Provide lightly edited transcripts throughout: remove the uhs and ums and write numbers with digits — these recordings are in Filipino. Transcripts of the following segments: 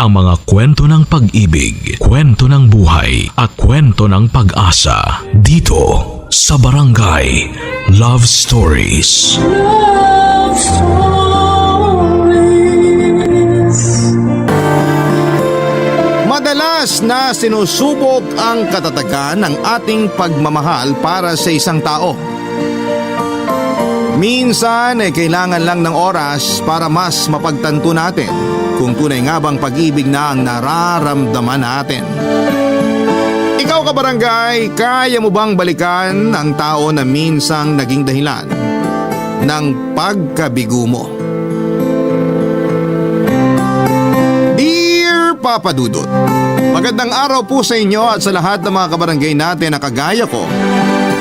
ang mga kwento ng pag-ibig, kwento ng buhay at kwento ng pag-asa dito sa Barangay Love Stories. Love Stories. Madalas na sinusubok ang katatagan ng ating pagmamahal para sa isang tao. Minsan ay kailangan lang ng oras para mas mapagtanto natin kung tunay nga bang pag-ibig na ang nararamdaman natin. Ikaw kabarangay, kaya mo bang balikan ang tao na minsang naging dahilan ng pagkabigo mo? Dear Papa Dudut, magandang araw po sa inyo at sa lahat ng mga kabarangay natin na kagaya ko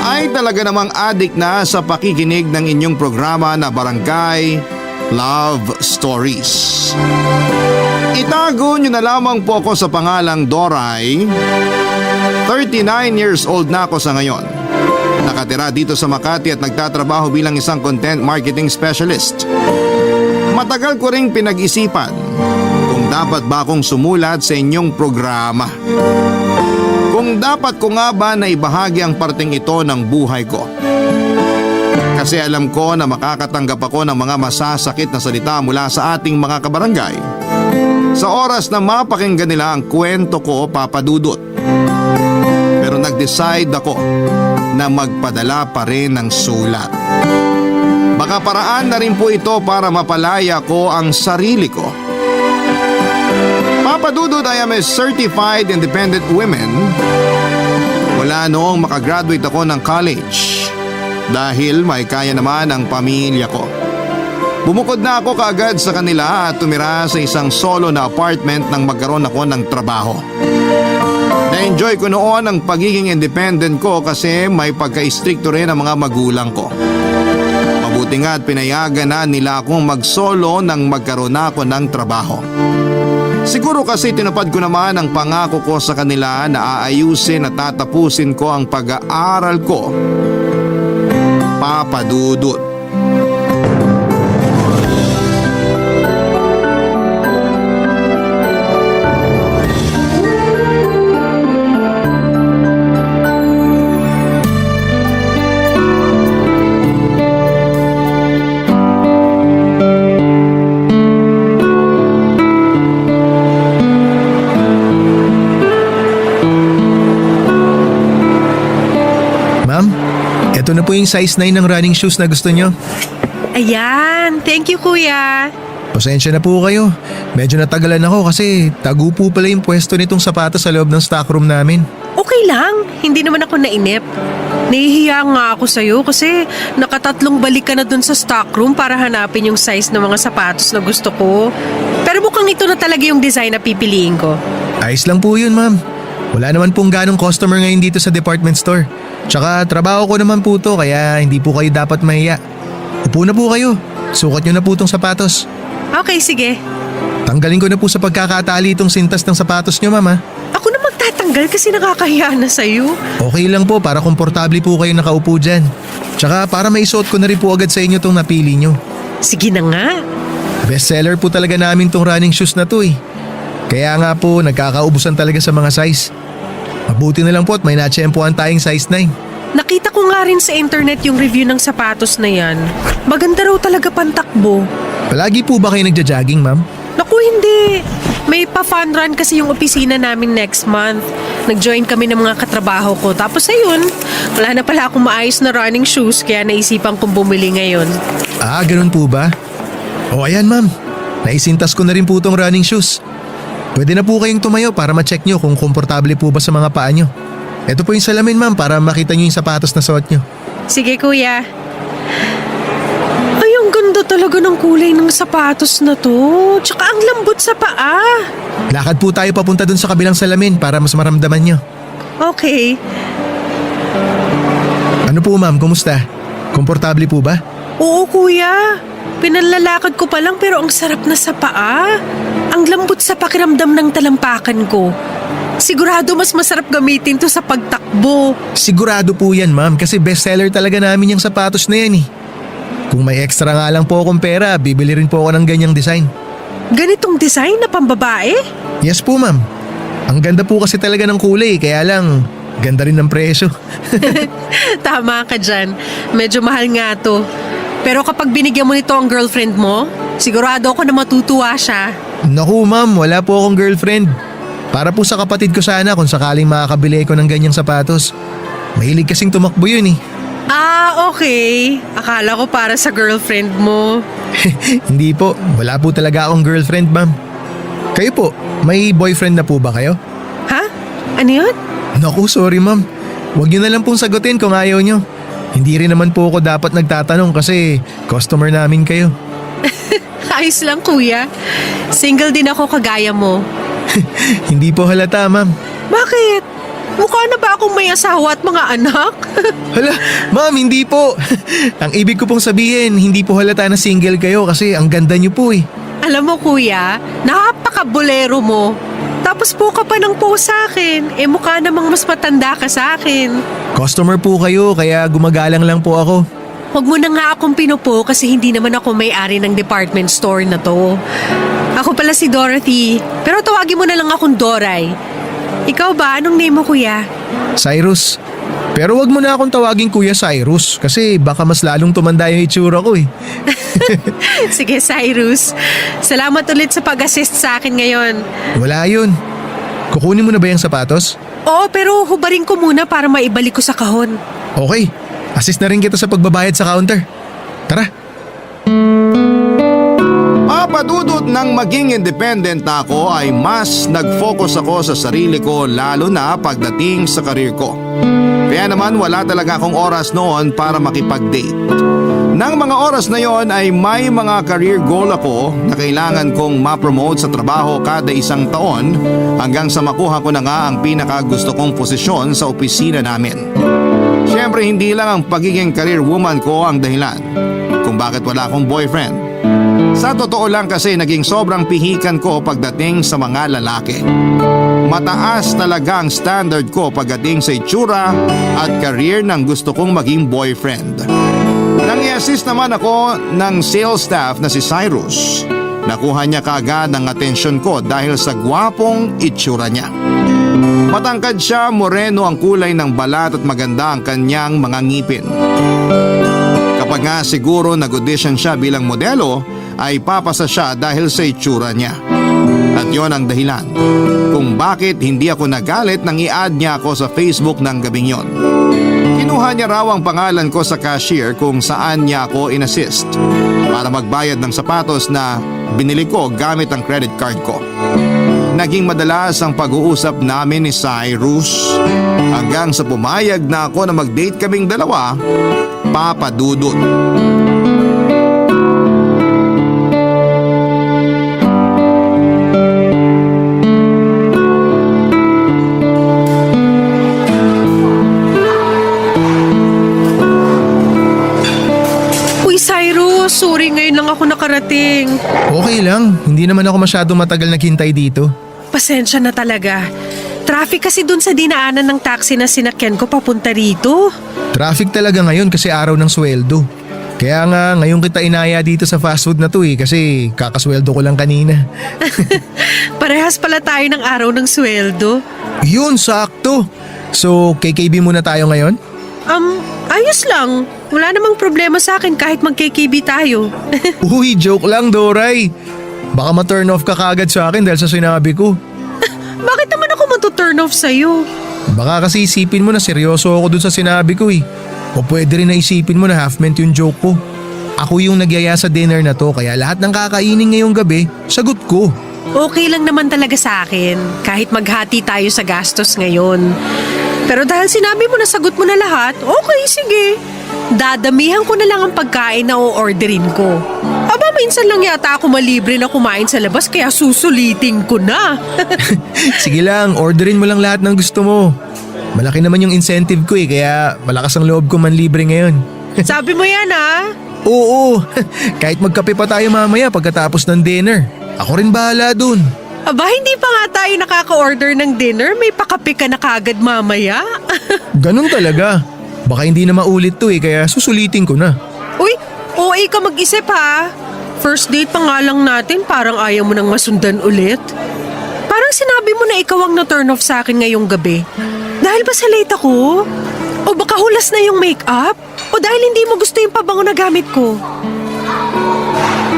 ay talaga namang adik na sa pakikinig ng inyong programa na Barangay Love Stories. Itago nyo na lamang po ako sa pangalang Doray. 39 years old na ako sa ngayon. Nakatira dito sa Makati at nagtatrabaho bilang isang content marketing specialist. Matagal ko ring pinag-isipan kung dapat ba akong sumulat sa inyong programa. Kung dapat ko nga ba na ibahagi ang parting ito ng buhay ko. Kasi alam ko na makakatanggap ako ng mga masasakit na salita mula sa ating mga kabarangay sa oras na mapakinggan nila ang kwento ko, Papa Dudut. Pero nag-decide ako na magpadala pa rin ng sulat. Baka paraan na rin po ito para mapalaya ko ang sarili ko. Papa Dudut, I am a certified independent woman. Wala noong makagraduate ako ng college dahil may kaya naman ang pamilya ko. Bumukod na ako kaagad sa kanila at tumira sa isang solo na apartment nang magkaroon ako ng trabaho. Na-enjoy ko noon ang pagiging independent ko kasi may pagka-istrikto rin ang mga magulang ko. Mabuti nga at pinayagan na nila akong mag-solo nang magkaroon na ako ng trabaho. Siguro kasi tinupad ko naman ang pangako ko sa kanila na aayusin at tatapusin ko ang pag-aaral ko, Papa Dudut. Ito na po yung size 9 ng running shoes na gusto nyo. Ayan, thank you kuya. Pasensya na po kayo. Medyo natagalan ako kasi tago po pala yung pwesto nitong sapatos sa loob ng stockroom namin. Okay lang, hindi naman ako nainip. Nahihiya nga ako sa'yo kasi nakatatlong balik ka na dun sa stockroom para hanapin yung size ng mga sapatos na gusto ko. Pero mukhang ito na talaga yung design na pipiliin ko. Ayos lang po yun, ma'am. Wala naman pong ganong customer ngayon dito sa department store. Tsaka trabaho ko naman po to kaya hindi po kayo dapat mahiya. Upo na po kayo. Sukat nyo na po tong sapatos. Okay, sige. Tanggalin ko na po sa pagkakatali itong sintas ng sapatos nyo, ma'am ha. Ako na magtatanggal kasi nakakahiya na sa'yo. Okay lang po para komportable po kayo nakaupo dyan. Tsaka para maisuot ko na rin po agad sa inyo tong napili nyo. Sige na nga. Bestseller po talaga namin tong running shoes na to eh. Kaya nga po nagkakaubusan talaga sa mga size. Mabuti na lang po at may natsyempohan tayong size 9. Nakita ko nga rin sa internet yung review ng sapatos na yan. Maganda raw talaga pantakbo. Palagi po ba kayo nagja-jogging, ma'am? Naku, hindi. May pa-fun run kasi yung opisina namin next month. Nag-join kami ng mga katrabaho ko. Tapos ayun, wala na pala akong maayos na running shoes kaya naisipan kong bumili ngayon. Ah, ganun po ba? O ayan, ma'am. Naisintas ko na rin po tong running shoes. Pwede na po kayong tumayo para ma-check nyo kung komportable po ba sa mga paa nyo. Ito po yung salamin, ma'am, para makita nyo yung sapatos na suot nyo. Sige kuya. Ay, ang ganda talaga ng kulay ng sapatos na to. Tsaka ang lambot sa paa. Lakad po tayo papunta dun sa kabilang salamin para mas maramdaman nyo. Okay. Ano po, ma'am? Kumusta? Komportable po ba? Oo kuya. Pinalalakad ko pa lang pero ang sarap na sa paa. Ang lambot sa pakiramdam ng talampakan ko. Sigurado mas masarap gamitin to sa pagtakbo. Sigurado po yan, ma'am, kasi bestseller talaga namin yung sapatos na yan eh. Kung may extra nga lang po akong pera, bibili rin po ako ng ganyang design. Ganitong design na pambabae? Yes po ma'am. Ang ganda po kasi talaga ng kulay, kaya lang ganda rin ng presyo. Tama ka dyan. Medyo mahal nga to. Pero kapag binigyan mo nito ang girlfriend mo, sigurado ako na matutuwa siya. Naku ma'am, wala po akong girlfriend. Para po sa kapatid ko sana kung sakaling makakabili ko ng ganyang sapatos. Mahilig kasing tumakbo yun eh. Ah, okay. Akala ko para sa girlfriend mo. Hindi po, wala po talaga akong girlfriend ma'am. Kayo po, may boyfriend na po ba kayo? Ha? Ano yun? Naku, sorry ma'am. Huwag niyo na lang pong sagutin kung ayaw niyo. Hindi rin naman po ako dapat nagtatanong kasi customer namin kayo. Ayos lang kuya. Single din ako kagaya mo. Hindi po halata ma'am. Bakit? Mukha na ba akong may asawa at mga anak? Hala, ma'am, hindi po. Ang ibig ko pong sabihin, hindi po halata na single kayo kasi ang ganda niyo po eh. Alam mo kuya, napaka-bolero mo. Tapos po ka pa ng po sa akin. Mukha namang mas matanda ka sa akin. Customer po kayo kaya gumagalang lang po ako. Huwag mo na nga akong pinupo kasi hindi naman ako may-ari ng department store na to. Ako pala si Dorothy, pero tawagin mo na lang akong Doray. Ikaw ba? Anong name mo kuya? Cyrus. Pero wag mo na akong tawagin Kuya Cyrus kasi baka mas lalong tumanda yung itsura ko eh. Sige Cyrus. Salamat ulit sa pag-assist sa akin ngayon. Wala yun. Kukunin mo na ba yung sapatos? Oo, pero hubarin ko muna para maibalik ko sa kahon. Okay. Assist na rin kita sa pagbabayad sa counter. Tara. Papadudot ng maging independent na ako ay mas nag-focus ako sa sarili ko lalo na pagdating sa karir ko. Kaya naman wala talaga akong oras noon para makipag-date. Nang mga oras na yon ay may mga career goal ako na kailangan kong ma-promote sa trabaho kada isang taon hanggang sa makuha ko na nga ang pinakagusto kong posisyon sa opisina namin. Siyempre hindi lang ang pagiging career woman ko ang dahilan kung bakit wala akong boyfriend. Sa totoo lang kasi naging sobrang pihikan ko pagdating sa mga lalaki. Mataas talaga ang standard ko pagdating sa itsura at career ng gusto kong maging boyfriend. Nang i-assist naman ako ng sales staff na si Cyrus, nakuha niya kaagad ang atensyon ko dahil sa gwapong itsura niya. Matangkad siya, moreno ang kulay ng balat at maganda ang kanyang mga ngipin. Kapag nga siguro nag-audition siya bilang modelo, ay papasa siya dahil sa itsura niya. At yon ang dahilan kung bakit hindi ako nagalit nang i-add niya ako sa Facebook ng gabing yon. Kinuha niya raw ang pangalan ko sa cashier kung saan niya ako in-assist para magbayad ng sapatos na binili ko gamit ang credit card ko. Naging madalas ang pag-uusap namin ni Cyrus hanggang sa pumayag na ako na mag-date kaming dalawa, papadudot. Sorry, ngayon lang ako nakarating. Okay lang, hindi naman ako masyado matagal naghintay dito. Pasensya na talaga. Traffic kasi dun sa dinaanan ng taxi na sinakyan ko papunta rito. Traffic talaga ngayon kasi araw ng sweldo. Kaya nga ngayon kita inaya dito sa fast food na to eh kasi kakasweldo ko lang kanina. Parehas pala tayo ng araw ng sweldo. Yun, sakto. So, KKB muna tayo ngayon? Ayos lang. Wala namang problema sa akin kahit mag-KKB tayo. Uy, joke lang, Doray. Baka ma-turn off ka kagad sa akin dahil sa sinabi ko. Bakit naman ako matuturn off sa'yo? Baka kasi isipin mo na seryoso ako dun sa sinabi ko eh. O pwede rin na isipin mo na half-meant yung joke ko. Ako yung nagyaya sa dinner na to kaya lahat ng kakainin ngayong gabi, sagot ko. Okay lang naman talaga sa akin kahit maghati tayo sa gastos ngayon. Pero dahil sinabi mo na sagot mo na lahat, okay, sige. Dadamihan ko na lang ang pagkain na o-orderin ko. Aba, minsan lang yata ako malibre na kumain sa labas kaya susulitin ko na. Sige lang, orderin mo lang lahat ng gusto mo. Malaki naman yung incentive ko eh, kaya malakas ang loob ko manlibre ngayon. Sabi mo yan ah. Oo, kahit magkape pa tayo mamaya pagkatapos ng dinner. Ako rin bahala dun. Aba, hindi pa nga tayo nakaka-order ng dinner, may pakape ka na kagad mamaya. Ganun talaga. Baka hindi na maulit to eh, kaya susulitin ko na. Uy, OA ka mag-isip ha. First date pa nga lang natin, parang ayaw mo nang masundan ulit. Parang sinabi mo na ikaw ang na-turn off sa akin ngayong gabi. Dahil ba sa late ako? O baka hulas na yung makeup? O dahil hindi mo gusto yung pabango na gamit ko?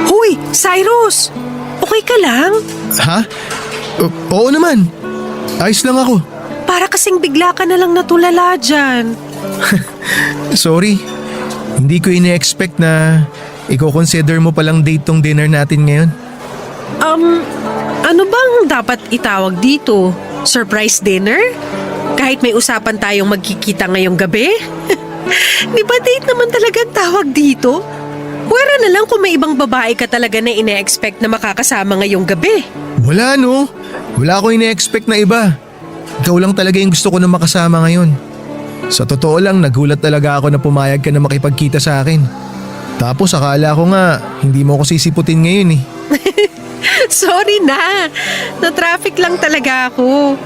Huy, Cyrus! Okay ka lang? Ha? Oo naman. Ayos lang ako. Para kasing bigla ka na lang natulala dyan. Sorry. Hindi ko ine-expect na i-consider mo palang date tong dinner natin ngayon. Ano bang dapat itawag dito? Surprise dinner? Kahit may usapan tayong magkikita ngayong gabi? Di ba date naman talagang tawag dito? Pwera na lang kung may ibang babae ka talaga na ine-expect na makakasama ngayong gabi. Wala no. Wala ko ine-expect na iba. Ikaw lang talaga yung gusto ko na makasama ngayon. Sa totoo lang, nagulat talaga ako na pumayag ka na makipagkita sa akin. Tapos akala ko nga, hindi mo ako sisiputin ngayon eh. Sorry na. Na-traffic lang talaga ako.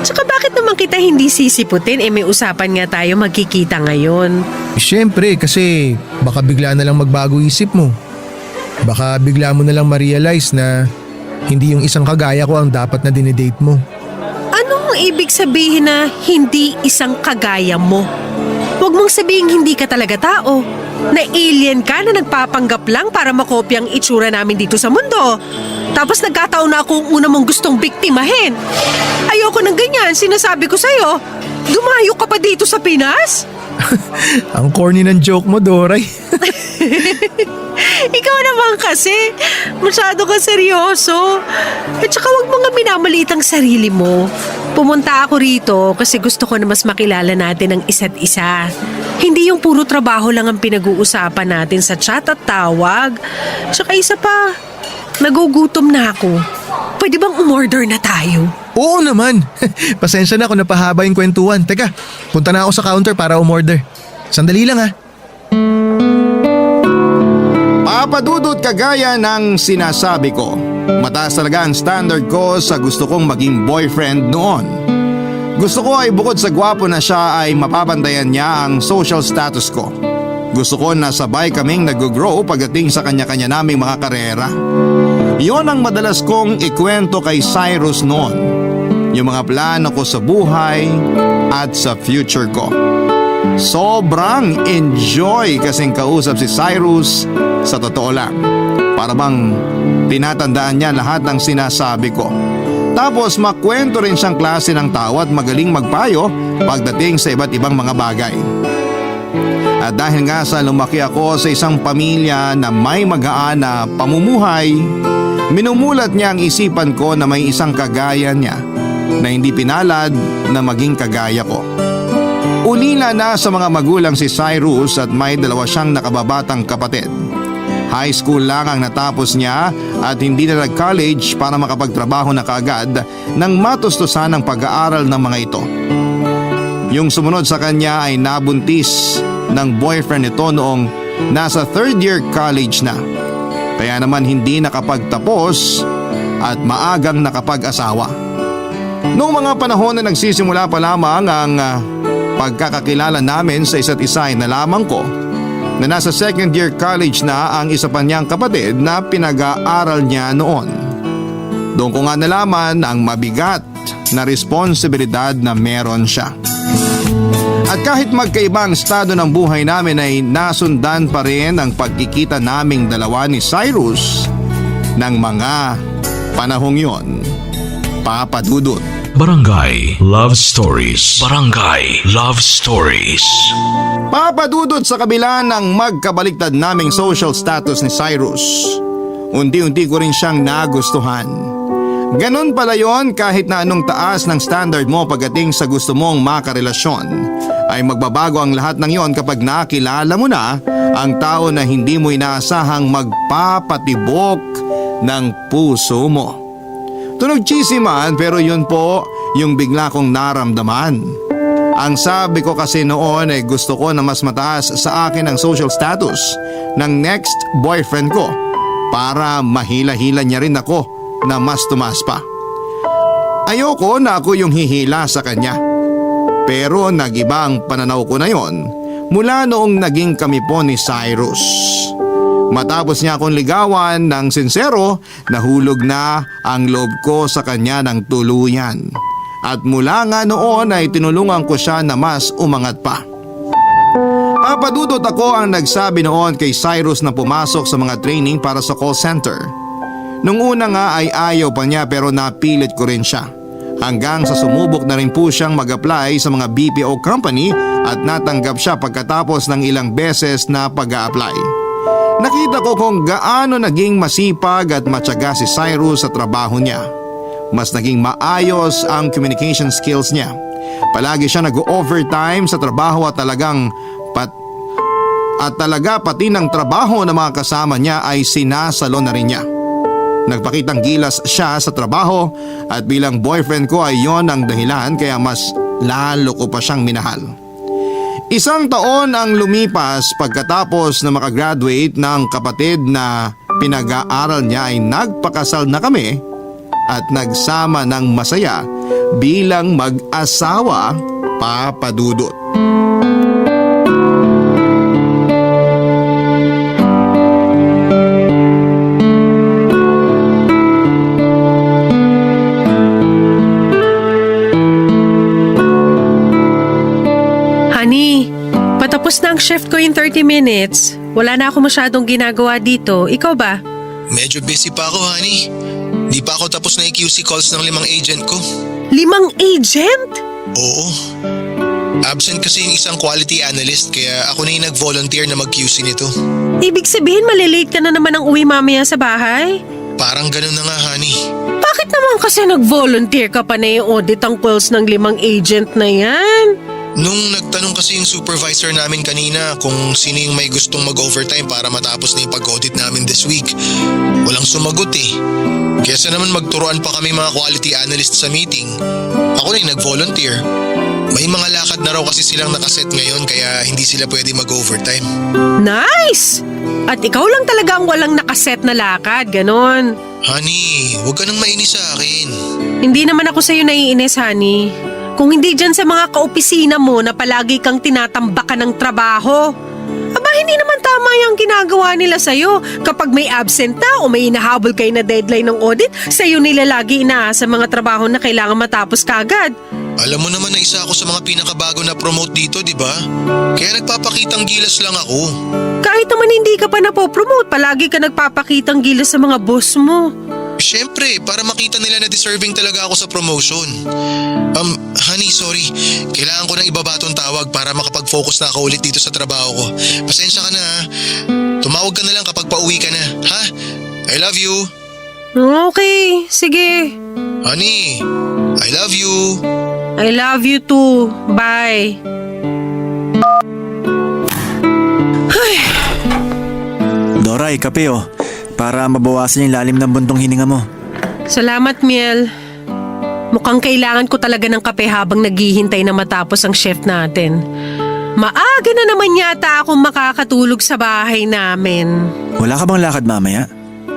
Tsaka bakit naman kita hindi sisiputin? May usapan nga tayo magkikita ngayon. Siyempre, kasi baka bigla na lang magbago isip mo. Baka bigla mo na lang ma-realize na hindi yung isang kagaya ko ang dapat na dinidate mo. Anong ibig sabihin na hindi isang kagaya mo? Huwag mong sabihin hindi ka talaga tao. Na alien ka na nagpapanggap lang para makopya ang itsura namin dito sa mundo. Tapos nagkataon na akong una mong gustong biktimahin. Ayoko ng ganyan, sinasabi ko sa'yo. Dumayo ka pa dito sa Pinas? Ang corny ng joke mo, Doray. Ikaw naman kasi, masyado ka seryoso. At saka huwag mo nga minamaliit ang sarili mo. Pumunta ako rito kasi gusto ko na mas makilala natin ang isa't isa. Hindi yung puro trabaho lang ang pinag-uusapan natin sa chat at tawag. Tsaka isa pa, nagugutom na ako. Pwede bang umorder na tayo? Oo naman. Pasensya na kung napahaba yung kwentuhan. Teka, punta na ako sa counter para umorder. Sandali lang ha. Papadudot kagaya ng sinasabi ko. Mataas talaga ang standard ko sa gusto kong maging boyfriend noon. Gusto ko ay bukod sa gwapo na siya ay mapapantayan niya ang social status ko. Gusto ko na sabay kaming nag-grow pagdating sa kanya-kanya naming mga karera. Iyon ang madalas kong ikwento kay Cyrus noon. Yung mga plano ko sa buhay at sa future ko. Sobrang enjoy kasing kausap si Cyrus sa totoo lang. Para bang tinatandaan niya lahat ng sinasabi ko. Tapos makwento rin siyang klase ng tao at magaling magpayo pagdating sa iba't ibang mga bagay. At dahil nga sa lumaki ako sa isang pamilya na may magaan na pamumuhay, minumulat niya ang isipan ko na may isang kagaya niya na hindi pinalad na maging kagaya ko. Ulila na sa mga magulang si Cyrus at may dalawa siyang nakababatang kapatid. High school lang ang natapos niya at hindi na nag-college para makapagtrabaho na kaagad nang matustusan ang pag-aaral ng mga ito. Yung sumunod sa kanya ay nabuntis ng boyfriend nito noong nasa third year college na. Kaya naman hindi nakapagtapos at maagang nakapag-asawa. Noong mga panahon na nagsisimula pa lamang ang pagkakakilala namin sa isa't isa ay nalaman ko na nasa second year college na ang isa pa niyang kapatid na pinag-aaral niya noon. Doon ko nga nalaman ang mabigat na responsibilidad na meron siya. At kahit magkaiba ang estado ng buhay namin ay nasundan pa rin ang pagkikita naming dalawa ni Cyrus ng mga panahong yon. Papadudot. Barangay Love Stories. Barangay Love Stories. Papadudot sa kabila ng magkabaliktad naming social status ni Cyrus. Unti-unti ko rin siyang nagustuhan. Ganon pala yon, kahit na anong taas ng standard mo pagdating sa gusto mong makarelasyon, ay magbabago ang lahat ng yon kapag nakilala mo na ang tao na hindi mo inaasahang magpapatibok ng puso mo. Tunog cheesy man, pero yun po yung bigla kong naramdaman. Ang sabi ko kasi noon ay gusto ko na mas mataas sa akin ang social status ng next boyfriend ko para mahila-hila niya rin ako na mas tumaas pa. Ayoko na ako yung hihila sa kanya. Pero nag-iba ang pananaw ko na yon mula noong naging kami po ni Cyrus. Matapos niya akong ligawan ng sinsero, nahulog na ang loob ko sa kanya ng tuluyan. At mula nga noon ay tinulungan ko siya na mas umangat pa. Papadudot ako ang nagsabi noon kay Cyrus na pumasok sa mga training para sa call center. Nung una nga ay ayaw pa niya pero napilit ko rin siya. Hanggang sa sumubok na rin po siyang mag-apply sa mga BPO company at natanggap siya pagkatapos ng ilang beses na pag-a-apply. Nakita ko kung gaano naging masipag at matyaga si Cyrus sa trabaho niya. Mas naging maayos ang communication skills niya. Palagi siya nag-overtime sa trabaho at talaga pati ng trabaho ng mga kasama niya ay sinasalo na rin niya. Nagpakitang gilas siya sa trabaho at bilang boyfriend ko ay yon ang dahilan kaya mas lalo ko pa siyang minahal. 1 taon ang lumipas pagkatapos na makagraduate ng kapatid na pinag-aaral niya ay nagpakasal na kami at nagsama ng masaya bilang mag-asawa, Papa Dudut. Honey, patapos na ang shift ko in 30 minutes. Wala na ako masyadong ginagawa dito. Ikaw ba? Medyo busy pa ako, honey. Di pa ako tapos na i-QC calls ng 5 agent ko. 5 agent? Oo. Absent kasi yung isang quality analyst kaya ako na yung nag-volunteer na mag-QC nito. Ibig sabihin malilate ka na naman ang uwi mamaya sa bahay? Parang ganun na nga, honey. Bakit naman kasi nag-volunteer ka pa na yung audit ang calls ng 5 agent na yan? Nung nagtanong kasi yung supervisor namin kanina kung sino yung may gustong mag-overtime para matapos na yung pag-audit namin this week, walang sumagot eh. Kesa naman magturuan pa kami mga quality analyst sa meeting, ako na yung nag-volunteer. May mga lakad na raw kasi silang nakaset ngayon kaya hindi sila pwede mag-overtime. Nice! At ikaw lang talaga ang walang nakaset na lakad, ganon. Honey, huwag ka nang mainis sa akin. Hindi naman ako sa'yo naiinis, honey. Kung hindi dyan sa mga kaopisina mo na palagi kang tinatambakan ng trabaho. Aba, hindi naman tama yung ginagawa nila sa'yo. Kapag may absent na o may inahabol kayo na deadline ng audit, sa'yo nila lagi inaasa mga trabaho na kailangan matapos kagad. Alam mo naman na isa ako sa mga pinakabago na promote dito, di ba? Kaya nagpapakitang gilas lang ako. Kahit naman hindi ka pa napopromote, palagi ka nagpapakitang gilas sa mga boss mo. Siyempre, para makita nila na deserving talaga ako sa promotion. Honey, sorry. Kailangan ko nang ibaba tong tawag para makapag-focus na ako ulit dito sa trabaho ko. Pasensya ka na ha. Tumawag ka na lang kapag pauwi ka na, ha? I love you. Okay, sige. Honey, I love you. I love you too. Bye. Dora, kape oh. Para mabawasan yung lalim ng buntong hininga mo. Salamat, Miel. Mukhang kailangan ko talaga ng kape habang naghihintay na matapos ang shift natin. Maaga na naman yata akong makakatulog sa bahay namin. Wala ka bang lakad mamaya?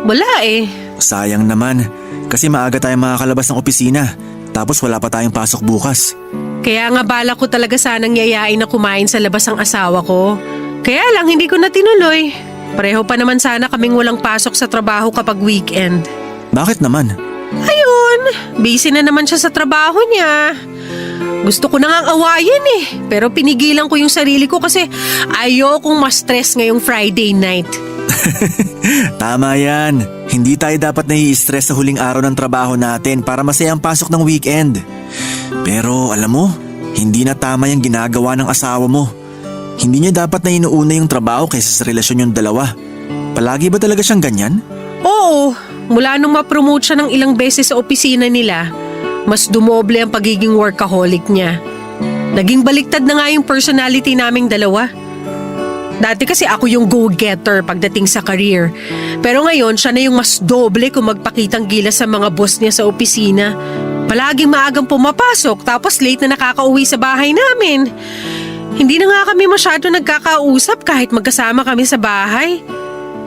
Wala eh. Sayang naman, kasi maaga tayong makakalabas ng opisina. Tapos wala pa tayong pasok bukas. Kaya nga bala ko talaga sanang yayain na kumain sa labas ang asawa ko. Kaya lang hindi ko na tinuloy. Pareho pa naman sana kaming walang pasok sa trabaho kapag weekend. Bakit naman? Ayun, busy na naman siya sa trabaho niya. Gusto ko na ngang awayin eh. Pero pinigilan ko yung sarili ko kasi ayokong ma-stress ngayong Friday night. Tama yan. Hindi tayo dapat nai-stress sa huling araw ng trabaho natin para masaya ang pasok ng weekend. Pero alam mo, hindi na tama yung ginagawa ng asawa mo. Hindi niya dapat na inuuna yung trabaho kaysa sa relasyon yung dalawa. Palagi ba talaga siyang ganyan? Oo, mula nung ma-promote siya ng ilang beses sa opisina nila, mas dumoble ang pagiging workaholic niya. Naging baliktad na nga yung personality naming dalawa. Dati kasi ako yung go-getter pagdating sa career. Pero ngayon siya na yung mas doble kung magpakitang gilas sa mga boss niya sa opisina. Palaging maagang pumapasok tapos late na nakakauwi sa bahay namin. Hindi na nga kami masyado nagkakausap kahit magkasama kami sa bahay.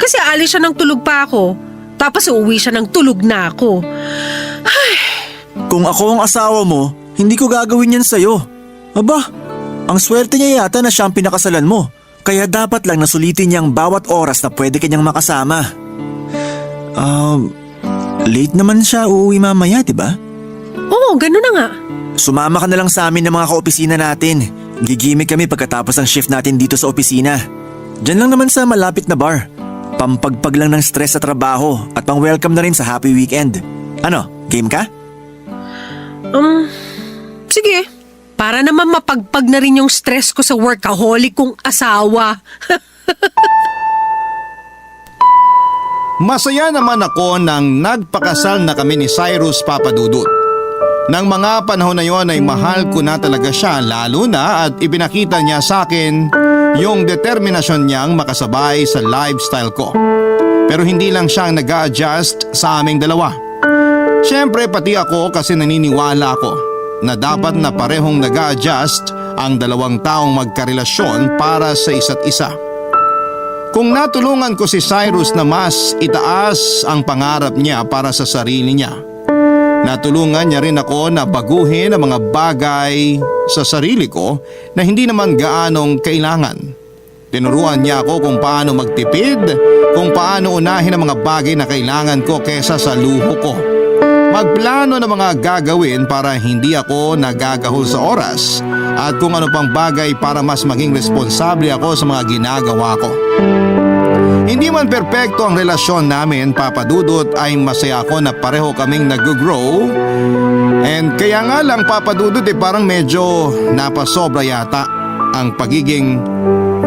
Kasi alis siya ng tulog pa ako, tapos uuwi siya ng tulog na ako. Ay. Kung ako ang asawa mo, hindi ko gagawin yan sa'yo. Aba, ang swerte niya yata na siya ang pinakasalan mo. Kaya dapat lang nasulitin niya ang bawat oras na pwede kanyang makasama. Late naman siya uuwi mamaya, diba? Oo, ganun na nga. Sumama ka na lang sa amin ng mga kaopisina natin. Gigimik kami pagkatapos ng shift natin dito sa opisina. Diyan lang naman sa malapit na bar. Pampagpag lang ng stress sa trabaho at pang-welcome na rin sa happy weekend. Ano, game ka? Sige. Para naman mapagpag na rin yung stress ko sa workaholic kong asawa. Masaya naman ako nang nagpakasal na kami ni Cyrus Papadudut. Nang mga panahon na yon ay mahal ko na talaga siya lalo na at ipinakita niya sa akin yung determinasyon niyang makasabay sa lifestyle ko. Pero hindi lang siyang nag-a-adjust sa aming dalawa. Siyempre pati ako kasi naniniwala ako na dapat na parehong nag-a-adjust ang dalawang taong magkarelasyon para sa isa't isa. Kung natulungan ko si Cyrus na mas itaas ang pangarap niya para sa sarili niya, natulungan niya rin ako na baguhin ang mga bagay sa sarili ko na hindi naman gaanong kailangan. Tinuruan niya ako kung paano magtipid, kung paano unahin ang mga bagay na kailangan ko kesa sa luho ko. Magplano ng mga gagawin para hindi ako nagagahol sa oras at kung ano pang bagay para mas maging responsable ako sa mga ginagawa ko. Hindi man perpekto ang relasyon namin, Papa Dudut, ay masaya ako na pareho kaming nag-grow. And kaya nga lang, Papa Dudut, parang medyo napasobra yata ang pagiging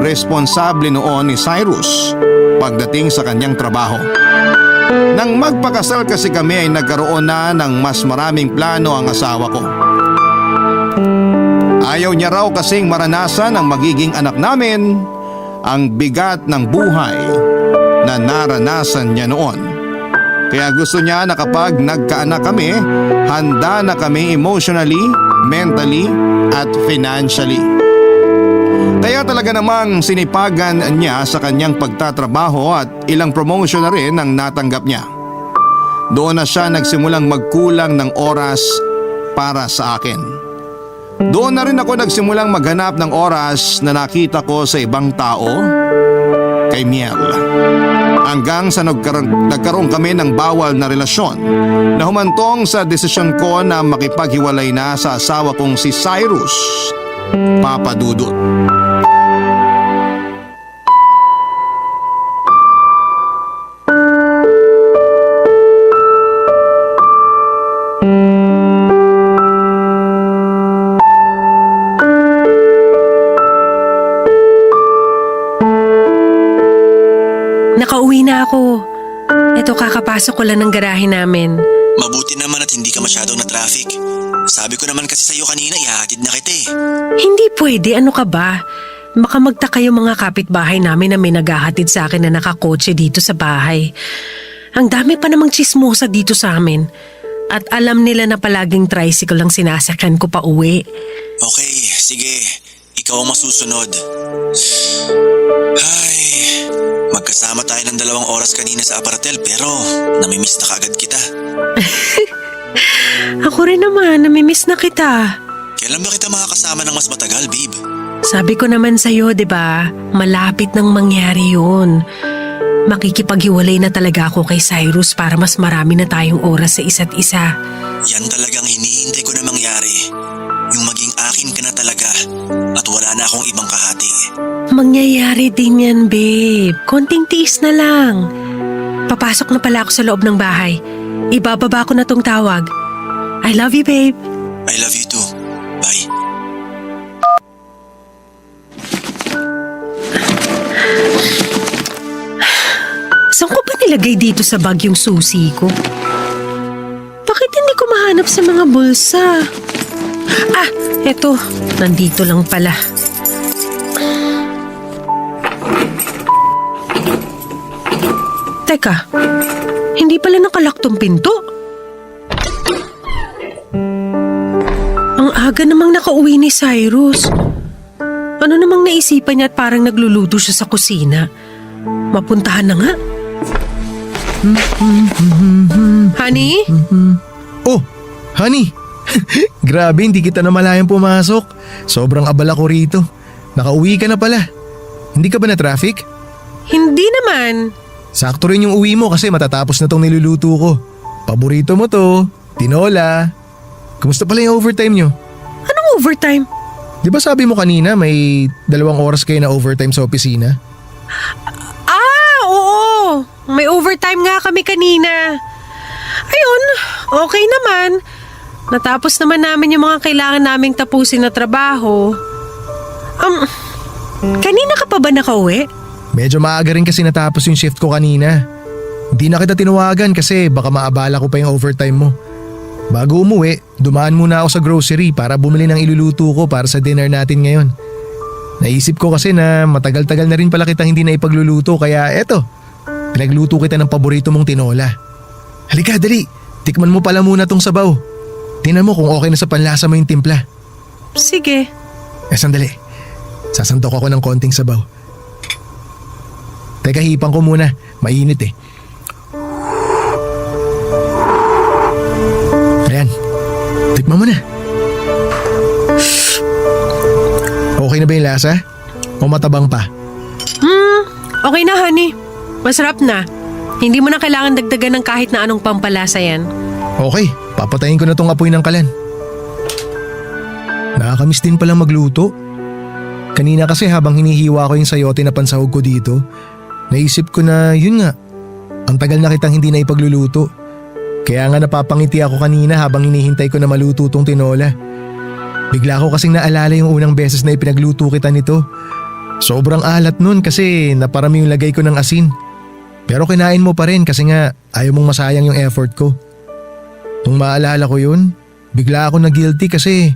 responsable noon ni Cyrus pagdating sa kanyang trabaho. Nang magpakasal kasi kami ay nagkaroon na ng mas maraming plano ang asawa ko. Ayaw niya raw kasing maranasan ang magiging anak namin, ang bigat ng buhay na naranasan niya noon. Kaya gusto niya na kapag nagkaanak kami, handa na kami emotionally, mentally at financially. Kaya talaga namang sinipagan niya sa kanyang pagtatrabaho at ilang promotion na rin ang natanggap niya. Doon na siya nagsimulang magkulang ng oras para sa akin. Doon na rin ako nagsimulang maghanap ng oras na nakita ko sa ibang tao, kay Miel. Hanggang sa nagkaroon kami ng bawal na relasyon na humantong sa desisyon ko na makipaghiwalay na sa asawa kong si Cyrus Papadudut. Nakauwi na ako. Ito, kakapasok ko lang ng garahe namin. Mabuti naman at hindi ka masyadong na-traffic. Sabi ko naman kasi sa'yo kanina, ihahatid na kita eh. Hindi pwede, ano ka ba? Baka magtaka yung mga kapitbahay namin na may naghahatid sa akin na nakakotse dito sa bahay. Ang dami pa namang chismosa dito sa amin. At alam nila na palaging tricycle lang sinasakyan ko pa uwi. Okay, sige. Ikaw ang masusunod. Ay, magkasama tayo ng 2 oras kanina sa aparatel pero namimiss na kaagad kita. Ako rin naman, namimiss na kita. Kailan ba kita makakasama ng mas matagal, babe? Sabi ko naman sa'yo, 'di ba? Malapit nang mangyari yun. Makikipaghiwalay na talaga ako kay Cyrus para mas marami na tayong oras sa isa't isa. Yan talagang hinihintay ko na mangyari. Yung maging akin ka na talaga at wala na akong ibang kahati. Mangyayari din yan, babe. Konting tiis na lang. Papasok na pala ako sa loob ng bahay. Ibababa ko na tong tawag. I love you, babe. I love you too. Bye. Saan ko ba nilagay dito sa bag yung susi ko? Bakit hindi ko mahanap sa mga bulsa? Ah, eto. Nandito lang pala. Teka, hindi pala nakalak tong pinto. Ang aga namang nakauwi ni Cyrus. Ano namang naisipan niya at parang nagluluto siya sa kusina? Mapuntahan na nga. Honey? Oh, honey. Grabe, hindi kita na malayang pumasok. Sobrang abala ko rito. Nakauwi ka na pala. Hindi ka ba na traffic? Hindi naman. Sakto rin yung uwi mo kasi matatapos na tong niluluto ko. Paborito mo to, tinola. Kumusta pala yung overtime nyo? Anong overtime? Di ba sabi mo kanina may 2 oras kayo na overtime sa opisina? Oo. May overtime nga kami kanina. Ayun, okay naman. Natapos naman namin yung mga kailangan naming tapusin na trabaho. Kanina ka pa ba nakauwi? Medyo maaga rin kasi natapos yung shift ko kanina. Hindi na kita tinawagan kasi baka maabala ko pa yung overtime mo. Bago umuwi, dumaan muna ako sa grocery para bumili ng iluluto ko para sa dinner natin ngayon. Naisip ko kasi na matagal-tagal na rin pala kita hindi na ipagluluto kaya eto, pinagluto kita ng paborito mong tinola. Halika, dali. Tikman mo pala muna tong sabaw. Tingnan mo kung okay na sa panlasa mo yung timpla. Sige. Sandali. Sasantok ako ng konting sabaw. Teka, hipang ko muna. Mainit eh. Ayan. Tikman mo na. Okay na ba yung lasa? O matabang pa? Okay na, honey. Masarap na. Hindi mo na kailangan dagdagan ng kahit na anong pampalasa yan. Okay, papatayin ko na tong apoy ng kalan. Nakakamiss din palang magluto. Kanina kasi habang hinihiwa ko yung sayote na pansahog ko dito, naisip ko na yun nga, ang tagal na kitang hindi na ipagluluto. Kaya nga napapangiti ako kanina habang hinihintay ko na maluto tong tinola. Bigla ko kasing naalala yung unang beses na ipinagluto kita nito. Sobrang alat nun kasi naparami yung lagay ko ng asin. Pero kinain mo pa rin kasi nga ayaw mong masayang yung effort ko. Nung maalala ko yun, bigla ako na-guilty kasi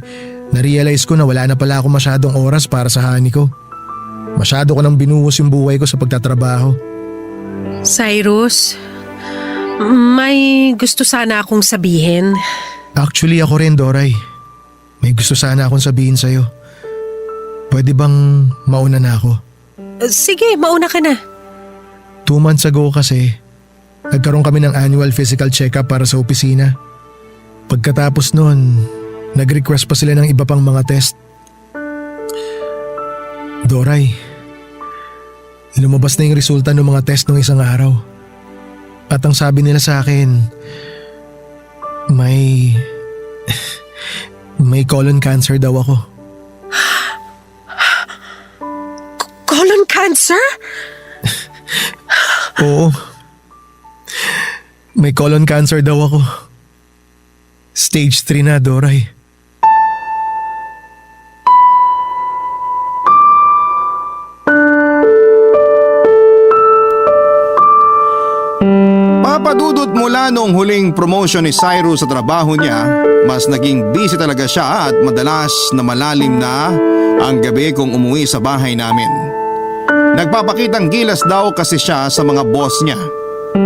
narealize ko na wala na pala ako masyadong oras para sa hani ko. Masyado ko nang binuhos yung buhay ko sa pagtatrabaho. Cyrus, may gusto sana akong sabihin. Actually ako rin, Doray. May gusto sana akong sabihin sa'yo. Pwede bang mauna na ako? Sige, mauna ka na. 2 months ago kasi, nagkaroon kami ng annual physical check-up para sa opisina. Pagkatapos nun, nag-request pa sila ng iba pang mga test. Doray, lumabas na yung resulta ng mga test ng isang araw. At ang sabi nila sa akin, may colon cancer daw ako. Colon cancer? Oo. May colon cancer daw ako. Stage 3 na, Doray. Papadudot mula noong huling promotion ni Cyrus sa trabaho niya, mas naging busy talaga siya at madalas na malalim na ang gabi kung umuwi sa bahay namin. Nagpapakitang gilas daw kasi siya sa mga boss niya.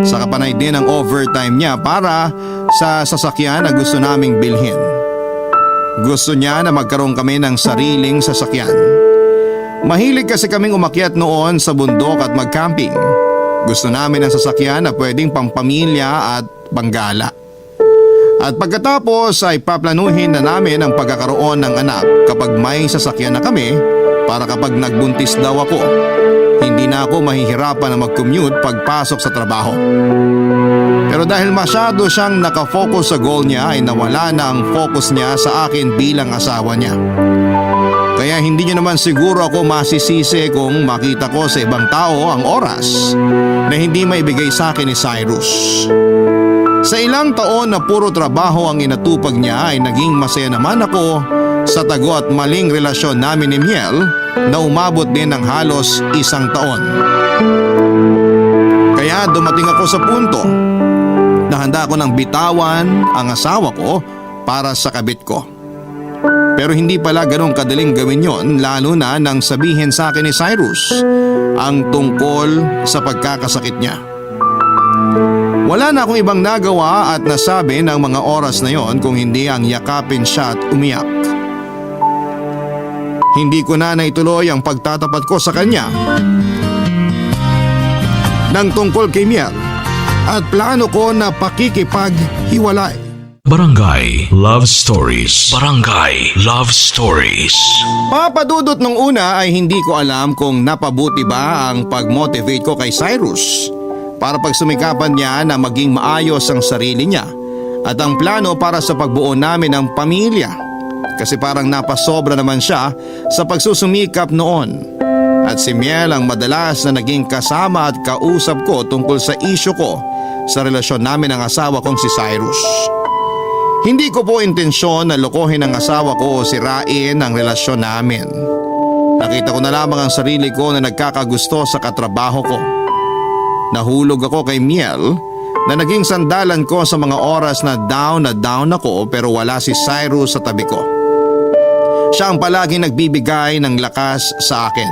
Sa kapanay din ang overtime niya para sa sasakyan na gusto naming bilhin. Gusto niya na magkaroon kami ng sariling sasakyan. Mahilig kasi kaming umakyat noon sa bundok at mag-camping. Gusto namin ng sasakyan na pwedeng pampamilya at panggala. At pagkatapos ay paplanuhin na namin ang pagkakaroon ng anak kapag may sasakyan na kami para kapag nagbuntis daw ako, hindi na ako mahihirapan na mag-commute pagpasok sa trabaho. Pero dahil masyado siyang nakafocus sa goal niya ay nawala na ang focus niya sa akin bilang asawa niya. Kaya hindi niyo naman siguro ako masisisi kung makita ko sa ibang tao ang oras na hindi maibigay sa akin ni Cyrus. Sa ilang taon na puro trabaho ang inatupag niya ay naging masaya naman ako sa tago at maling relasyon namin ni Miel na umabot din ng halos 1 taon. Kaya dumating ako sa punto na handa ko ng bitawan ang asawa ko para sa kabit ko. Pero hindi pala ganun kadaling gawin yon, lalo na nang sabihin sa akin ni Cyrus ang tungkol sa pagkakasakit niya. Wala na akong ibang nagawa at nasabi ng mga oras na yon kung hindi ang yakapin siya at umiyak. Hindi ko na naituloy ang pagtatapat ko sa kanya ng tungkol kay Miel at plano ko na pakikipaghiwalay. Barangay Love Stories. Barangay Love Stories. Papadudot nung una ay hindi ko alam kung napabuti ba ang pag-motivate ko kay Cyrus para pagsumikapan niya na maging maayos ang sarili niya at ang plano para sa pagbuo namin ng pamilya. Kasi parang napasobra naman siya sa pagsusumikap noon. At si Miel ang madalas na naging kasama at kausap ko tungkol sa isyu ko sa relasyon namin ng asawa kong si Cyrus. Hindi ko po intensyon na lokohin ang asawa ko o sirain ang relasyon namin. Nakita ko na lamang ang sarili ko na nagkakagusto sa katrabaho ko. Nahulog ako kay Miel na naging sandalan ko sa mga oras na down ako pero wala si Cyrus sa tabi ko. Siya ang palaging nagbibigay ng lakas sa akin.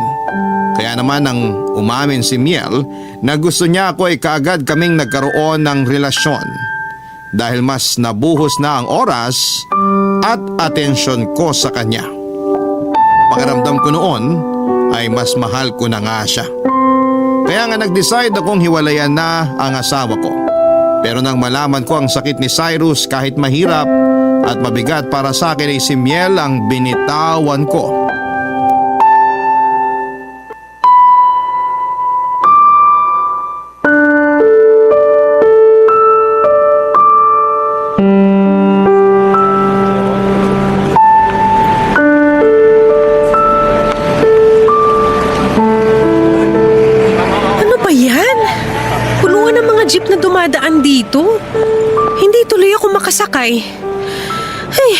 Kaya naman nang umamin si Miel na gusto niya ako ay kaagad kaming nagkaroon ng relasyon. Dahil mas nabuhos na ang oras at atensyon ko sa kanya. Pakiramdam ko noon ay mas mahal ko na nga siya. Kaya nga nag-decide akong hiwalayan na ang asawa ko. Pero nang malaman ko ang sakit ni Cyrus kahit mahirap at mabigat para sa akin ay si Miel ang binitawan ko. Ano ba yan? Puluhan ng mga jeep na dumadaan dito. Hindi tuloy ako makasakay. Ay,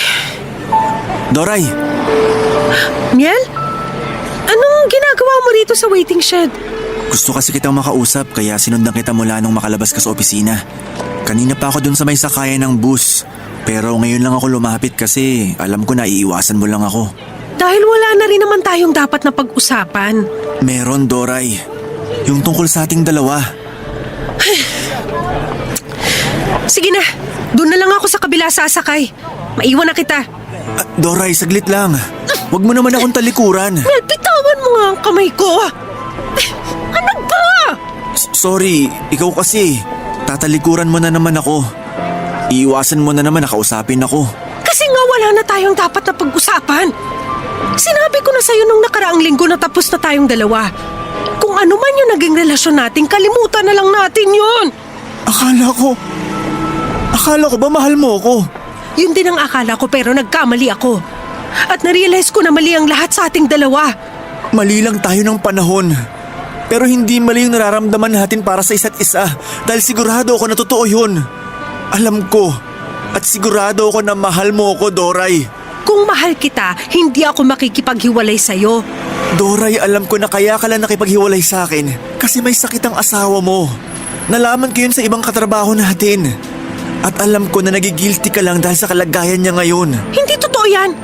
Doray, Miel? Anong ginagawa mo rito sa waiting shed? gusto kasi kitang makausap kaya sinundan kita mula nung makalabas ka sa opisina. Kanina pa ako dun sa may sakayan ng bus. Pero ngayon lang ako lumapit kasi alam ko na iiwasan mo lang ako. Dahil wala na rin naman tayong dapat na pag-usapan. Meron, Doray. Yung tungkol sa ating dalawa. Sige na, doon na lang ako sa kabila sasakay. Maiwan na kita. Doray, saglit lang. Huwag mo naman akong talikuran. Mel, bitawan mo nga ang kamay ko. Ano ba? Sorry, ikaw kasi. Tatalikuran mo na naman ako. Iiwasan mo na naman na kausapin ako. Kasi nga wala na tayong dapat na pag-usapan. Sinabi ko na sa'yo nung nakaraang linggo na tapos na tayong dalawa. Kung ano man yung naging relasyon natin, kalimutan na lang natin yun. Akala ko ba mahal mo ako? Yun din ang akala ko pero nagkamali ako. At narealize ko na mali ang lahat sa ating dalawa. Mali lang tayo ng panahon. Pero hindi mali yung nararamdaman natin para sa isa't isa dahil sigurado ako na totoo yun. Alam ko at sigurado ako na mahal mo ako, Doray. Kung mahal kita, hindi ako makikipaghiwalay sa'yo. Doray, alam ko na kaya ka lang nakipaghiwalay sa akin kasi may sakit ang asawa mo. Nalaman ko yun sa ibang katrabaho natin. At alam ko na nagigilty ka lang dahil sa kalagayan niya ngayon. Hindi totoo yan.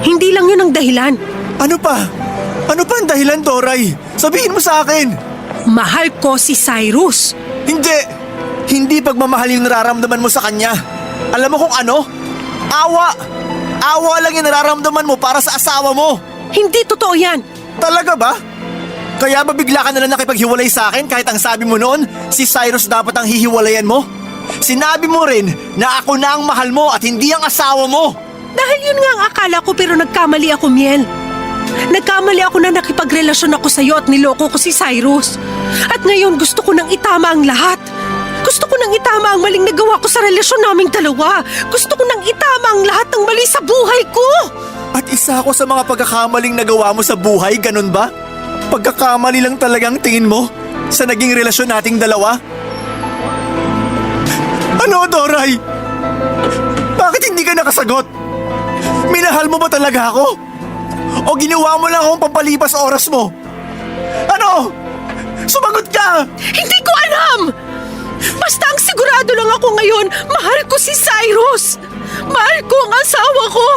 Hindi lang yun ang dahilan. Ano pa? Ano pa ang dahilan, Doray? Sabihin mo sa akin. Mahal ko si Cyrus. Hindi! Hindi pagmamahal yung nararamdaman mo sa kanya. Alam mo kung ano? Awa! Awa lang yung nararamdaman mo para sa asawa mo. Hindi totoo yan. Talaga ba? Kaya ba bigla ka na lang nakipaghiwalay sa akin kahit ang sabi mo noon, si Cyrus dapat ang hihiwalayan mo? Sinabi mo rin na ako na ang mahal mo at hindi ang asawa mo. Dahil yun nga ang akala ko pero nagkamali ako, Miel. Nagkamali ako na nakipagrelasyon ako sa'yo at niloko ko si Cyrus. At ngayon gusto ko nang itama ang lahat. Gusto ko nang itama ang maling nagawa ko sa relasyon naming dalawa. Gusto ko nang itama ang lahat ng mali sa buhay ko. At isa ako sa mga pagkakamaling nagawa mo sa buhay, ganun ba? Pagkakamali lang talagang tingin mo sa naging relasyon nating dalawa? Ano, Doray? Bakit hindi ka nakasagot? Minahal mo ba talaga ako? O ginawa mo lang akong pampalipas oras mo? Ano? Sumagot ka! Hindi ko alam! Basta ang sigurado lang ako ngayon, mahal ko si Cyrus. Mahal ko ang asawa ko.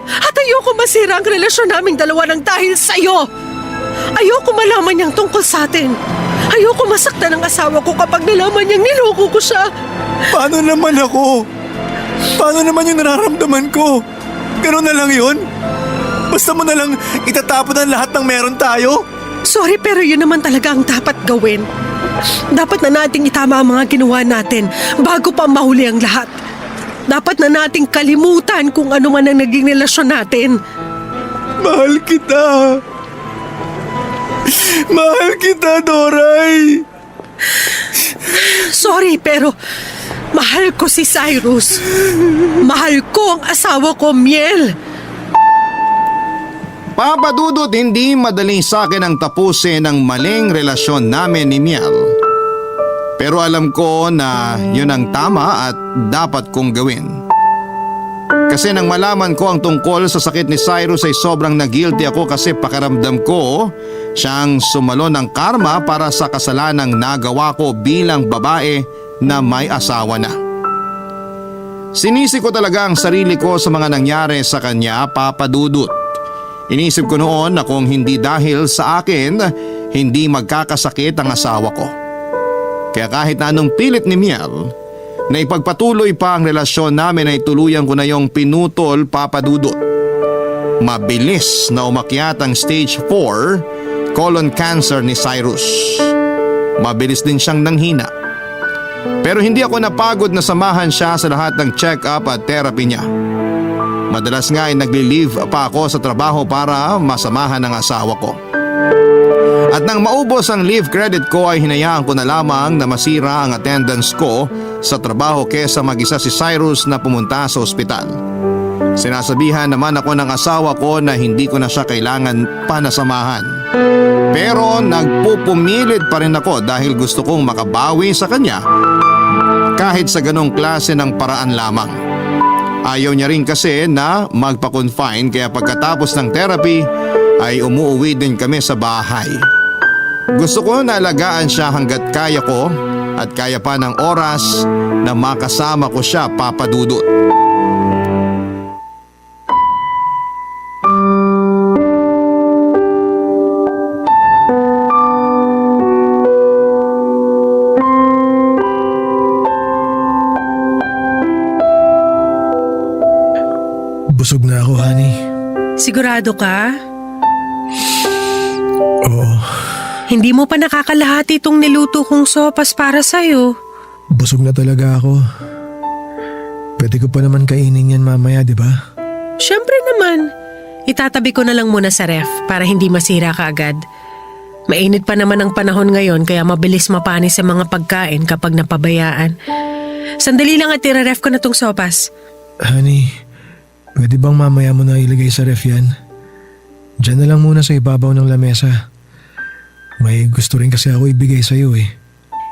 At ayoko masira ang relasyon naming dalawa ng dahil sa'yo. Ayoko malaman niyang tungkol sa atin. Ayoko masaktan ang asawa ko kapag nalaman niyang niloko ko siya. Paano naman ako? Paano naman yung nararamdaman ko? Ganun na lang yun? Basta mo na lang itatapon ang lahat ng meron tayo? Sorry pero yun naman talaga ang dapat gawin. Dapat na nating itama ang mga ginawa natin bago pa mahuli ang lahat. Dapat na nating kalimutan kung ano man ang naging relasyon natin. Mahal kita. Mahal kita, Doray. Sorry, pero mahal ko si Cyrus. Mahal ko ang asawa ko, Miel. Papa Dudut, hindi madali sa akin ang tapusin ang maling relasyon namin ni Miel. Pero alam ko na yun ang tama at dapat kong gawin. Kasi nang malaman ko ang tungkol sa sakit ni Cyrus ay sobrang na-guilty ako kasi pakiramdam ko siyang sumalo ng karma para sa kasalanang nagawa ko bilang babae na may asawa na. Sinisi ko talaga ang sarili ko sa mga nangyari sa kanya, Papa Dudut. Inisip ko noon na kung hindi dahil sa akin, hindi magkakasakit ang asawa ko. Kaya kahit na anong pilit ni Miel, na ipagpatuloy pa ang relasyon namin ay tuluyan ko na yung pinutol, Papa Dudut. Mabilis na umakyat ang stage 4 colon cancer ni Cyrus. Mabilis din siyang nanghina. Pero hindi ako napagod na samahan siya sa lahat ng check-up at therapy niya. Madalas nga ay nagli-leave pa ako sa trabaho para masamahan ang asawa ko. At nang maubos ang leave credit ko ay hinayaan ko na lamang na masira ang attendance ko sa trabaho kesa mag-isa si Cyrus na pumunta sa ospital. Sinasabihan naman ako ng asawa ko na hindi ko na siya kailangan panasamahan. Pero nagpupumilit pa rin ako dahil gusto kong makabawi sa kanya kahit sa ganong klase ng paraan lamang. Ayaw niya rin kasi na magpa-confine kaya pagkatapos ng therapy ay umuwi din kami sa bahay. Gusto ko na alagaan siya hanggat kaya ko at kaya pa ng oras na makasama ko siya, Papa Dudut. Busog na ako, honey. Sigurado ka? Oo, Hindi mo pa nakakalahati itong niluto kong sopas para sa'yo. busog na talaga ako. Pwede ko pa naman kainin yan mamaya, di ba? Siyempre naman. Itatabi ko na lang muna sa ref para hindi masira kaagad. Mainit pa naman ang panahon ngayon kaya mabilis mapanis sa mga pagkain kapag napabayaan. Sandali lang at tira-ref ko na tong sopas. Honey, pwede bang mamaya mo na ilagay sa ref yan? Diyan na lang muna sa ibabaw ng lamesa. May gusto rin kasi ako ibigay sa'yo eh.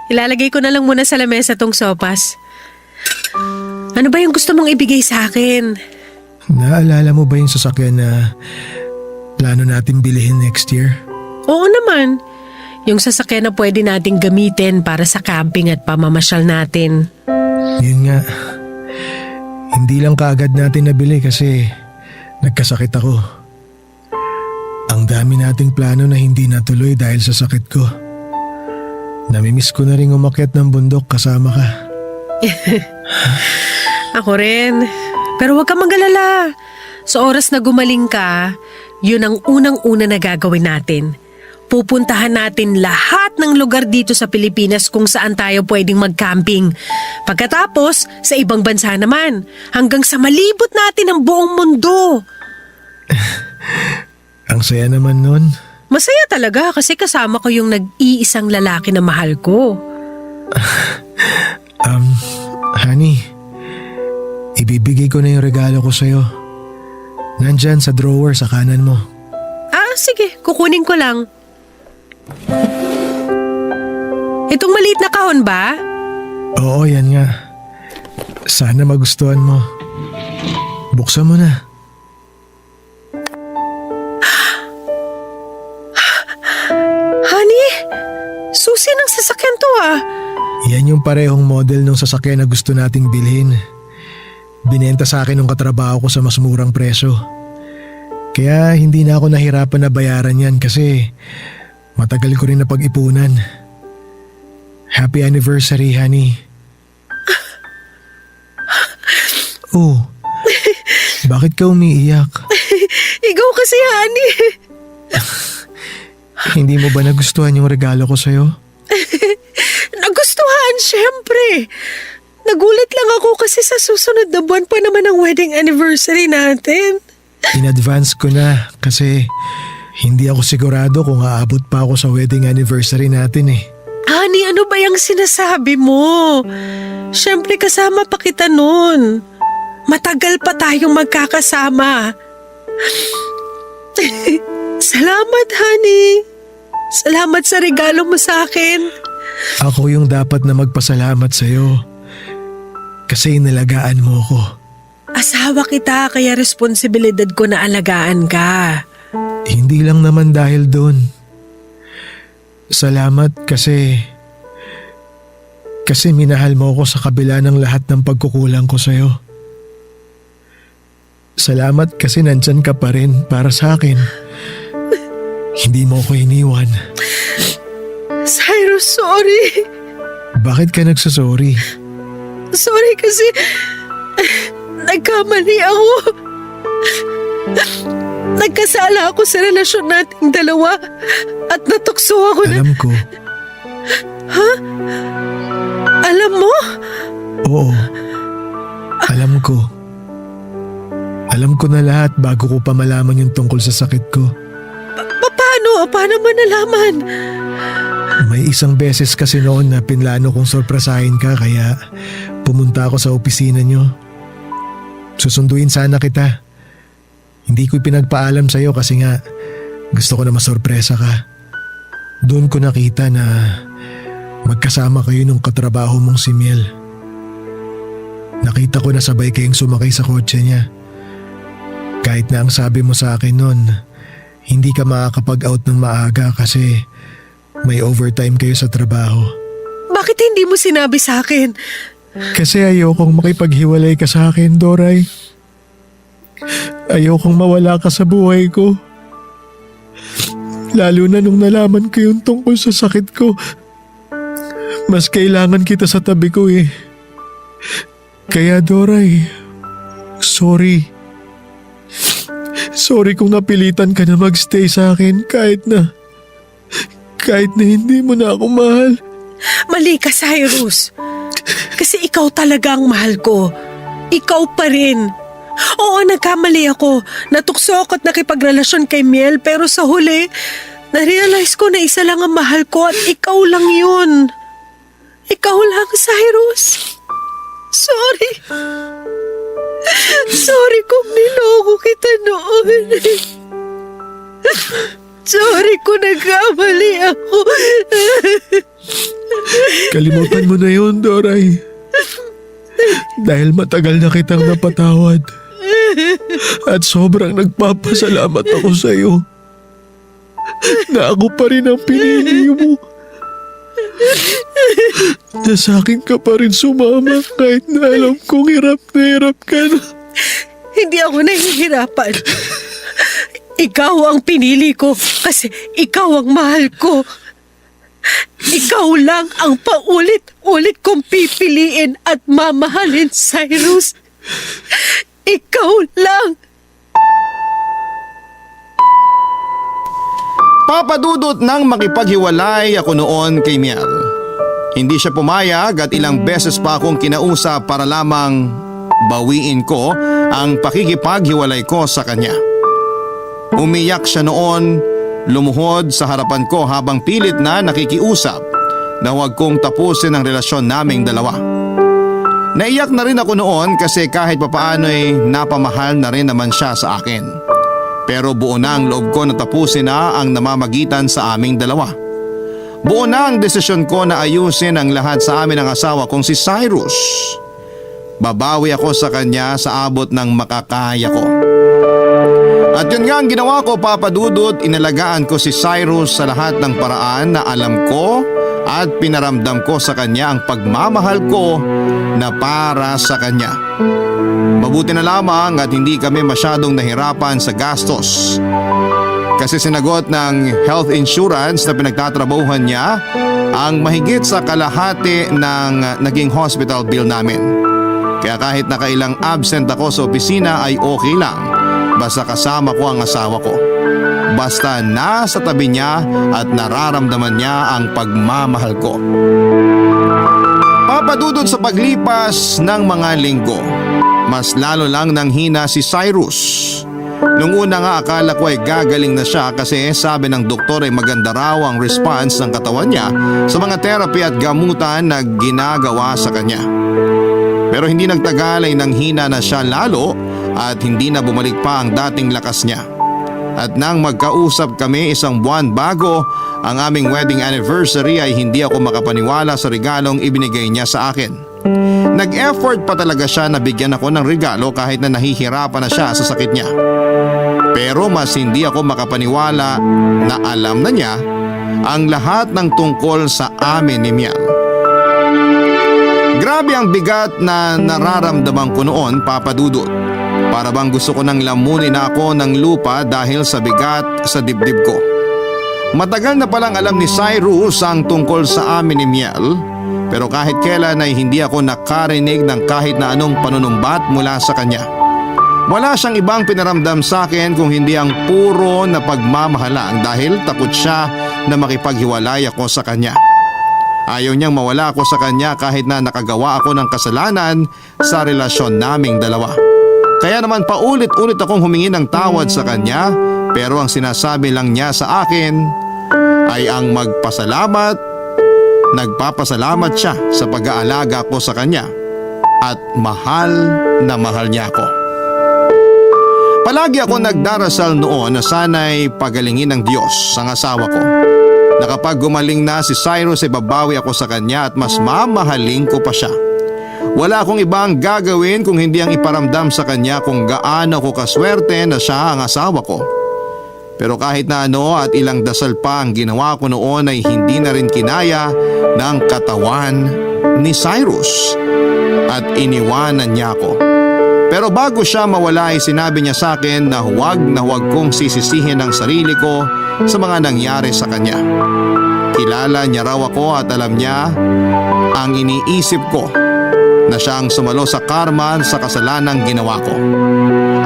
Ilalagay ko na lang muna sa lamesa tong sopas. Ano ba yung gusto mong ibigay sa akin? Naalala mo ba yung sasakyan na plano natin bilihin next year? Oo naman. Yung sasakyan na pwede nating gamitin para sa camping at pamamasyal natin. Yun nga. Hindi lang kaagad natin nabili kasi nagkasakit ako. Ang dami nating plano na hindi natuloy dahil sa sakit ko. Namimiss ko na rin umakyat ng bundok kasama ka. Ako rin. Pero huwag kang mag-alala. Sa oras na gumaling ka, yun ang unang-una na gagawin natin. Pupuntahan natin lahat ng lugar dito sa Pilipinas kung saan tayo pwedeng mag-camping. Pagkatapos, sa ibang bansa naman, hanggang sa malibot natin ang buong mundo. Ang saya naman nun. Masaya talaga kasi kasama ko yung nag-iisang lalaki na mahal ko. Honey, ibibigay ko na yung regalo ko sa'yo. Nandyan sa drawer sa kanan mo. Sige, kukunin ko lang. Itong maliit na kahon ba? Oo, yan nga. Sana magustuhan mo. Buksan mo na. Honey, susi ng sasakyan to ah. Yan yung parehong model ng sasakyan na gusto nating bilhin. Binenta sa akin ng katrabaho ko sa mas murang presyo. Kaya hindi na ako nahirapan na bayaran yan kasi matagal ko rin na pag-ipunan. Happy anniversary, honey. Oh, bakit ka umiiyak? Ikaw kasi, honey. Hindi mo ba nagustuhan yung regalo ko sa'yo? Nagustuhan, syempre. Nagulat lang ako kasi sa susunod na buwan pa naman ang wedding anniversary natin. In advance ko na kasi hindi ako sigurado kung aabot pa ako sa wedding anniversary natin eh. Honey, ano ba yung sinasabi mo? Siyempre kasama pa kita nun. Matagal pa tayong magkakasama. Salamat, honey. Salamat sa regalo mo sa akin. Ako yung dapat na magpasalamat sa'yo kasi inalagaan mo ko. Asawa kita kaya responsibilidad ko na alagaan ka. Hindi lang naman dahil doon. Salamat kasi minahal mo ako sa kabila ng lahat ng pagkukulang ko sa'yo. Salamat kasi nandyan ka pa rin para sa akin. Hindi mo ko iniwan. Cyrus, sorry. Bakit ka nagsasorry? Sorry kasi nagkamali ako. Nagkasala ako sa relasyon nating dalawa at natukso ako na... Alam ko. Alam mo? Oo. Alam ko. Alam ko na lahat bago ko pa malaman yung tungkol sa sakit ko. Paano? Paano mo nalaman? May isang beses kasi noon na pinlano kong sorpresahin ka kaya pumunta ako sa opisina nyo. Susunduin sana kita. Hindi ko pinagpaalam sa'yo kasi nga gusto ko na masorpresa ka. Doon ko nakita na magkasama kayo nung katrabaho mong si Miel. Nakita ko na sabay kayong sumakay sa kotse niya. Kahit na ang sabi mo sa akin noon, hindi ka makakapag-out ng maaga kasi may overtime kayo sa trabaho. Bakit hindi mo sinabi sa akin? Kasi ayokong makipaghiwalay ka sa akin, Doray. Ayokong mawala ka sa buhay ko. Lalo na nung nalaman ko yung tungkol sa sakit ko. Mas kailangan kita sa tabi ko eh. Kaya Doray, sorry. Sorry kung napilitan ka na magstay sa akin kahit na hindi mo na ako mahal. Mali ka, Cyrus. Kasi ikaw talaga ang mahal ko. Ikaw pa rin. Oo, nagkamali ako. Natukso ako at nakipagrelasyon kay Miel pero sa huli, narealize ko na isa lang ang mahal ko at ikaw lang yun. Ikaw lang, Cyrus. Sorry. Sorry kung niloko kita noon. Sorry kung nagkamali ako. Kalimutan mo na yun, Doray. Dahil matagal na kitang napatawad. At sobrang nagpapasalamat ako sa iyo na ako pa rin ang pinili mo. Na sa akin ka pa rin sumama kahit na alam kong hirap ka na. Hindi ako nahihirapan. Ikaw ang pinili ko kasi ikaw ang mahal ko. Ikaw lang ang paulit-ulit kong pipiliin at mamahalin, Cyrus. Ikaw lang. Papadudot nang makipaghiwalay ako noon kay Miel. Hindi siya pumayag at ilang beses pa akong kinausap para lamang bawiin ko ang pakikipaghiwalay ko sa kanya. Umiyak siya noon, lumuhod sa harapan ko habang pilit na nakikiusap na huwag kong tapusin ang relasyon naming dalawa. Naiyak na rin ako noon kasi kahit papaano ay napamahal na rin naman siya sa akin. Pero buo na ang loob ko na tapusin na ang namamagitan sa aming dalawa. Buo na ang desisyon ko na ayusin ang lahat sa amin ng asawa kong si Cyrus. Babawi ako sa kanya sa abot ng makakaya ko. At yun nga ang ginawa ko, Papa Dudut, inalagaan ko si Cyrus sa lahat ng paraan na alam ko at pinaramdam ko sa kanya ang pagmamahal ko na para sa kanya. Mabuti na lamang at hindi kami masyadong nahirapan sa gastos. Kasi sinagot ng health insurance na pinagtatrabahuhan niya ang mahigit sa kalahati ng naging hospital bill namin. Kaya kahit nakailang absent ako sa opisina ay okay lang. Basta kasama ko ang asawa ko. Basta nasa tabi niya at nararamdaman niya ang pagmamahal ko. Papadudod sa paglipas ng mga linggo, mas lalo lang nang hina si Cyrus. Nung una nga akala ko ay gagaling na siya kasi sabi ng doktor ay maganda raw ang response ng katawan niya sa mga therapy at gamutan na ginagawa sa kanya. Pero hindi nagtagal ay nanghina na siya lalo at hindi na bumalik pa ang dating lakas niya. At nang magkausap kami isang buwan bago ang aming wedding anniversary ay hindi ako makapaniwala sa regalong ibinigay niya sa akin. Nag-effort pa talaga siya na bigyan ako ng regalo kahit na nahihirapan na siya sa sakit niya. Pero mas hindi ako makapaniwala na alam na niya ang lahat ng tungkol sa amin ni Miel. Grabe ang bigat na nararamdaman ko noon, Papa Dudut. Para bang gusto ko nang lamunin ako ng lupa dahil sa bigat sa dibdib ko. Matagal na palang alam ni Cyrus ang tungkol sa amin ni Miel, pero kahit kailan ay hindi ako nakarinig ng kahit na anong panunumbat mula sa kanya. Wala siyang ibang pinaramdam sa akin kung hindi ang puro na pagmamahalang dahil takot siya na makipaghiwalay ako sa kanya. Ayaw niyang mawala ako sa kanya kahit na nakagawa ako ng kasalanan sa relasyon naming dalawa. Kaya naman paulit-ulit akong humingi ng tawad sa kanya, pero ang sinasabi lang niya sa akin ay ang nagpapasalamat siya sa pag-aalaga ko sa kanya at mahal na mahal niya ako. Palagi ako nagdarasal noon na sana'y pagalingin ng Diyos ang asawa ko. Na kapag gumaling na si Cyrus ay babawi ako sa kanya at mas mamahalin ko pa siya. Wala akong ibang gagawin kung hindi ang iparamdam sa kanya kung gaano ko kaswerte na siya ang asawa ko. Pero kahit na ano at ilang dasal pa ang ginawa ko noon ay hindi na rin kinaya ng katawan ni Cyrus at iniwanan niya ako. Pero bago siya mawala ay sinabi niya sa akin na huwag kong sisisihin ang sarili ko sa mga nangyari sa kanya. Kilala niya raw ako at alam niya ang iniisip ko na siya ang sumalo sa karma sa kasalanang ginawa ko.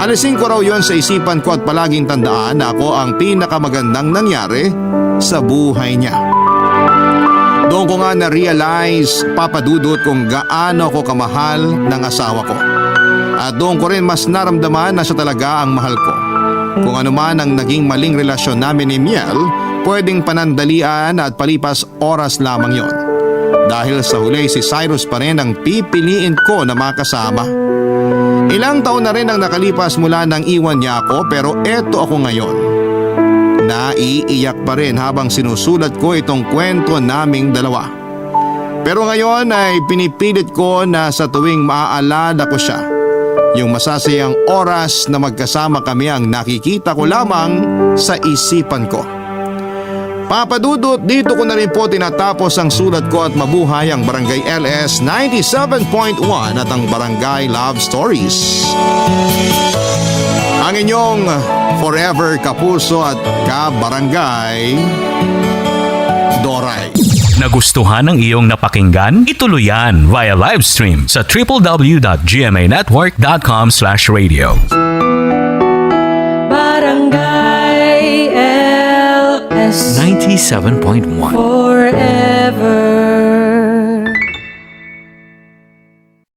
Alisin ko raw yon sa isipan ko at palaging tandaan na ako ang pinakamagandang nangyari sa buhay niya. Doon ko nga na-realize, Papa Dudut, kung gaano ako kamahal ng asawa ko. At doon ko rin mas naramdaman na siya talaga ang mahal ko. Kung ano man ang naging maling relasyon namin ni Miel, pwedeng panandalian at palipas oras lamang yon. Dahil sa huli si Cyrus pa rin ang pipiliin ko na makasama. Ilang taon na rin ang nakalipas mula nang iwan niya ako, pero eto ako ngayon. Naiiyak pa rin habang sinusulat ko itong kwento naming dalawa. Pero ngayon ay pinipilit ko na sa tuwing maaalala ko siya, yung masasayang oras na magkasama kami ang nakikita ko lamang sa isipan ko. Papa Dudut, dito ko na rin po tinatapos ang sulat ko at mabuhay ang Barangay LS 97.1 at ang Barangay Love Stories. Ang inyong forever kapuso at kabarangay, Doray. Nagustuhan ng iyong napakinggan? Ituloy yan via live stream sa www.gmanetwork.com/radio. Barangay LS 97.1 Forever